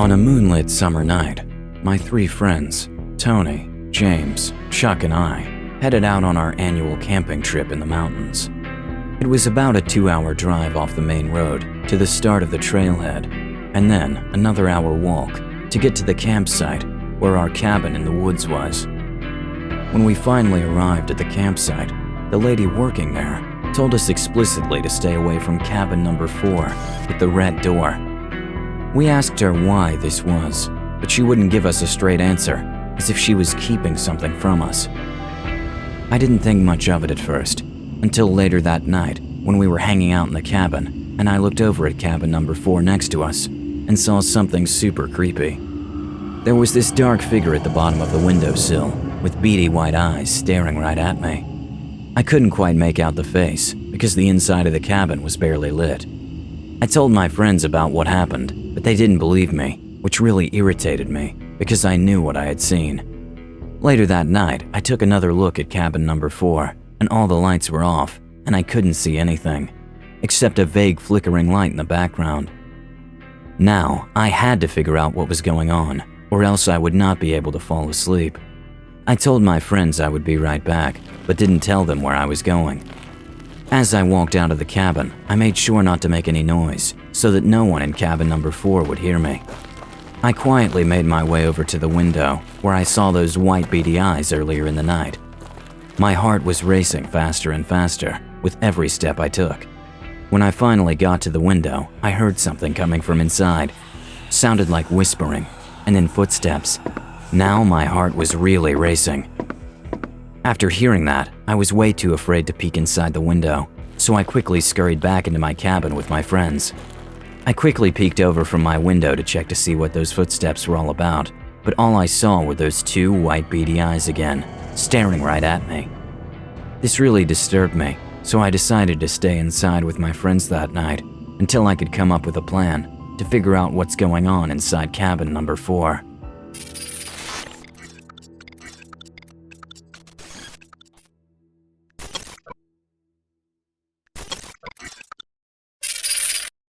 On a moonlit summer night, my 3 friends, Tony, James, Chuck, and I, headed out on our annual camping trip in the mountains. It was about a 2-hour drive off the main road to the start of the trailhead, and then another hour walk to get to the campsite where our cabin in the woods was. When we finally arrived at the campsite, the lady working there told us explicitly to stay away from cabin number 4 with the red door. We asked her why this was, but she wouldn't give us a straight answer, as if she was keeping something from us. I didn't think much of it at first, until later that night when we were hanging out in the cabin and I looked over at cabin number 4 next to us and saw something super creepy. There was this dark figure at the bottom of the windowsill with beady white eyes staring right at me. I couldn't quite make out the face because the inside of the cabin was barely lit. I told my friends about what happened, but they didn't believe me, which really irritated me because I knew what I had seen. Later that night, I took another look at cabin number 4, and all the lights were off, and I couldn't see anything, except a vague flickering light in the background. Now, I had to figure out what was going on, or else I would not be able to fall asleep. I told my friends I would be right back, but didn't tell them where I was going. As I walked out of the cabin, I made sure not to make any noise so that no one in cabin number 4 would hear me. I quietly made my way over to the window where I saw those white beady eyes earlier in the night. My heart was racing faster and faster with every step I took. When I finally got to the window, I heard something coming from inside. Sounded like whispering, and then footsteps. Now my heart was really racing. After hearing that, I was way too afraid to peek inside the window, so I quickly scurried back into my cabin with my friends. I quickly peeked over from my window to check to see what those footsteps were all about, but all I saw were those 2 white beady eyes again, staring right at me. This really disturbed me, so I decided to stay inside with my friends that night until I could come up with a plan to figure out what's going on inside cabin number 4.